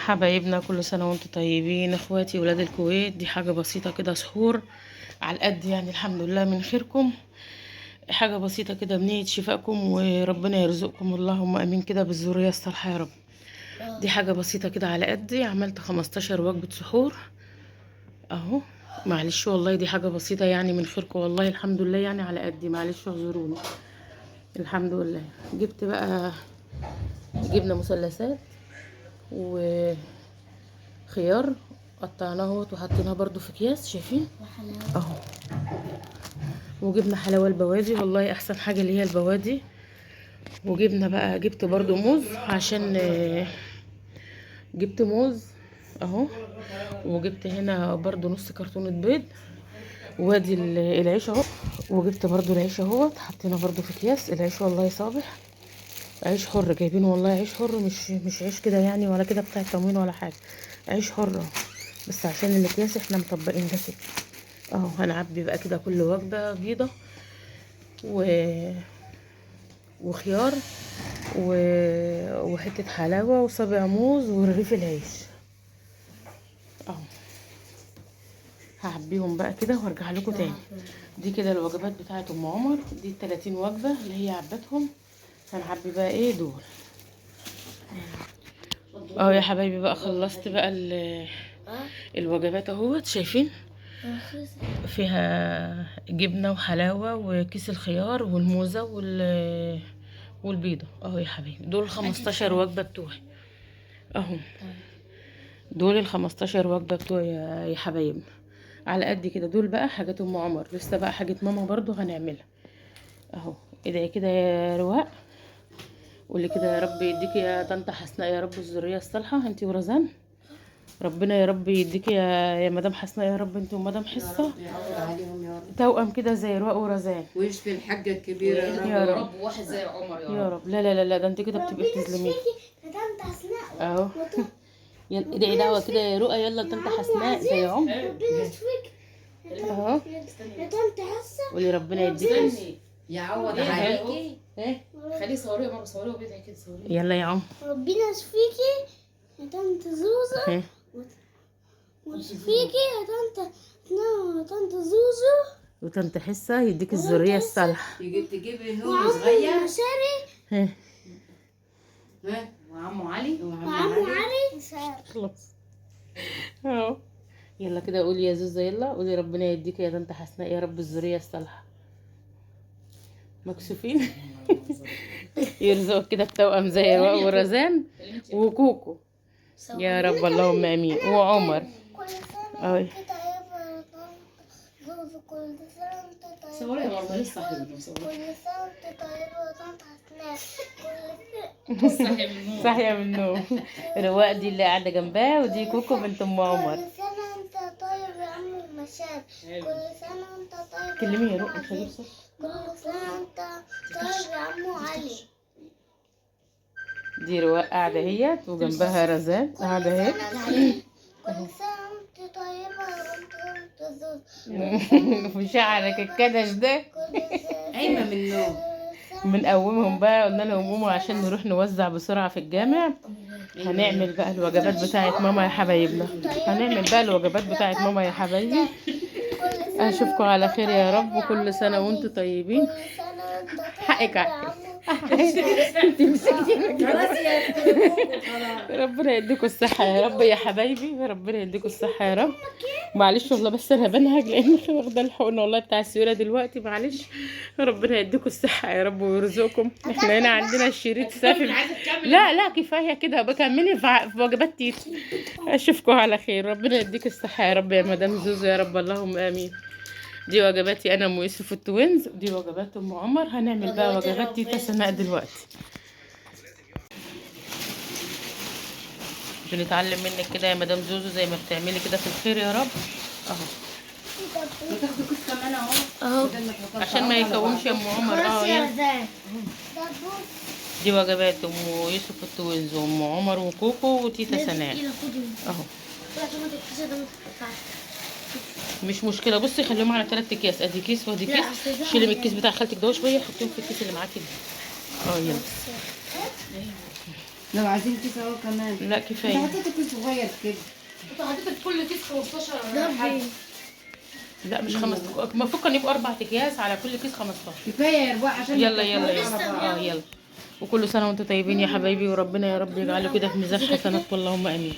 حبايبنا كل سنة وانتم طيبين، اخواتي ولاد الكويت. دي حاجة بسيطة كده، سحور على القد يعني. الحمد لله من خيركم. حاجة بسيطة كده بنية شفائكم وربنا يرزقكم، اللهم امين كده بالذرية الصالحة يا رب. دي حاجة بسيطة كده على قدي. عملت 15 وجبة سحور اهو. معلش والله دي حاجة بسيطة يعني من خيركم، والله الحمد لله يعني على قدي، معلش اعذروني. الحمد لله. جبت بقى جبنة مثلثات وخيار، قطعناه اهوت وحطيناه برضو في اكياس، شايفين اهو. وجبنا حلاوه البوادي، والله احسن حاجه اللي هي البوادي. وجبنا بقى، جبت برضو موز عشان جبت موز اهو. وجبت هنا برضو نص كرتونة بيض، وادي العيش اهو. وجبت برضو العيش اهوت، حطينا برضو في اكياس. العيش والله صابح، عيش حر جايبينه، والله عيش حر، مش عيش كده يعني ولا كده بتاع تموين ولا حاجه، عيش حر اهو. بس عشان الاكياس احنا مطبقين ده كده اهو. هنعبي بقى كده كل وجبه بيضه وخيار وحته حلاوه وصابع موز ورغيف العيش اهو. هعبيهم بقى كده وارجع لكم تاني. دي كده الوجبات بتاعت ام عمر، دي 30 وجبه اللي هي عبتهم. هنعبي بقى ايه دول اهو يا حبايبي. بقى خلصت بقى الوجبات اهوت، شايفين فيها جبنه وحلاوه وكيس الخيار والموزه والبيضه اهو يا حبايبي. دول 15 وجبه بتوعي اهو. دول ال15 وجبه بتوعي يا حبايبنا على قد كده. دول بقى حاجات ام عمر، لسه بقى حاجه ماما برضو هنعملها اهو. ادعي كده يا رواق، قولي كده يا رب يديكي يا طنط حسناء يا رب الذريه الصالحه، انتي ورزان. ربنا يا رب يديكي يا مدام حسناء يا رب، انتي ومدام حصه يعوض عليهم يا رب، توأم كده زي رواق ورزان. ويشفي الحاجة الكبيرة يا يا رب. رب، واحد زي عمر يا رب. لا لا لا لا، ده انت كده بتبقي بتظلميه اهو. يلا ادعي دعوه كده يا رؤى، يلا طنط حسناء زي عمر اهو. قولي ربنا يديكي يعوض عليكي. ايه، خليه صوري يا ماما، صوري وبيدعي كده، صوري. يلا يا عم. ربنا يشفيكي يا طنط زوزو، ويشفيكي يا طنط زوزو، وطنط حصه يديك الذريه الصالحه. تجيبي نور صغير ها وعمو علي وعمو علي. خلاص اهو. يلا كده قولي يا زوزة، يلا قولي ربنا يديك يا طنط حسناء يا رب الذريه الصالحه. مكسوفين يرزقك كده بتوأم زي رواق ورزان وكوكو يا رب، اللهم امين. وعمر كل سنة أوي. وانت طيبة يا طنط زوزو، كل سنة وانت طيبة. صوري يا ماما، لسه حلوة. كل سنة وانت طيبة يا طنط حسناء. صاحية من النوم. رواق دي اللي قاعدة جنبها، ودي كوكو بنت ام عمر. كل سنة وانت طيب يا عم المشاد. كل سنة وانت طيب يا كلمي يا عم رؤى مش هجيب عزيز. صوت. كل سنة وانت طيب يا عم علي. دي رواق قاعدة اهي، وجنبها رزان قاعدة اهي. كل سنة وانت طيبة يا طنط زوزو. في شعرك الكدش ده. قايمة من النوم. بنقومهم بقى، قلنا لهم قوموا عشان نروح نوزع بسرعة في الجامع. هنعمل بقى الوجبات بتاعت ماما يا حبايبنا. هنعمل بقى الوجبات بتاعت ماما يا حبايبي. اشوفكم على خير يا رب، وكل سنة وانتم طيبين. كل سنة وانت طيب حقك يا عليك. عم. انت مسكتيني كده. خلاص يا خلاص. ربنا يديكم الصحة يا رب يا حبايبي، ربنا يديكم الصحة يا رب. معلش والله بس انا بنهج لان واخده الحقن والله بتاع السيوله دلوقتي، معلش. ربنا يديكم الصحة يا رب ويرزقكم. احنا هنا عندنا الشريط سافر. لا لا كفايه كده، بكملي في وجبات تيتي. اشوفكم على خير، ربنا يديك الصحة يا رب يا مدام زوزو يا رب، اللهم امين. دي وجباتي انا ام يوسف التوينز، ودي وجبات ام عمر. هنعمل بقى وجبات تيتا سناء دلوقتي. بنتعلم منك كده يا مدام زوزو زي ما بتعملي كده في الخير يا رب اهو. وتاخدي كيس كمان اهو اهو عشان ما يكومش يا ام عمر. اه يلا. دي وجبات ام يوسف التوينز وام عمر وكوكو وتيتا سناء اهو. مش مشكله، بصي خليهم على 3 اكياس، ادي كيس وادي كيس. شيلي من الكيس بتاع خالتك ده شويه، حطيهم في الكيس اللي معاكي ده. اه يلا. لو عايزين كيس اهو كمان. لا انت كفايه. حطيت كيس صغير كده. انت حطيت في كل كيس 15 ربي. لا مش 5، المفروض كان يبقوا 4 اكياس على كل كيس 15. كفايه يا رباع عشان يلا يلا يتكلموا على بعض. يلا. وكل سنه وانتم طيبين يا حبايبي، وربنا يا رب يجعله كده في ميزان حسناتكم، اللهم امين.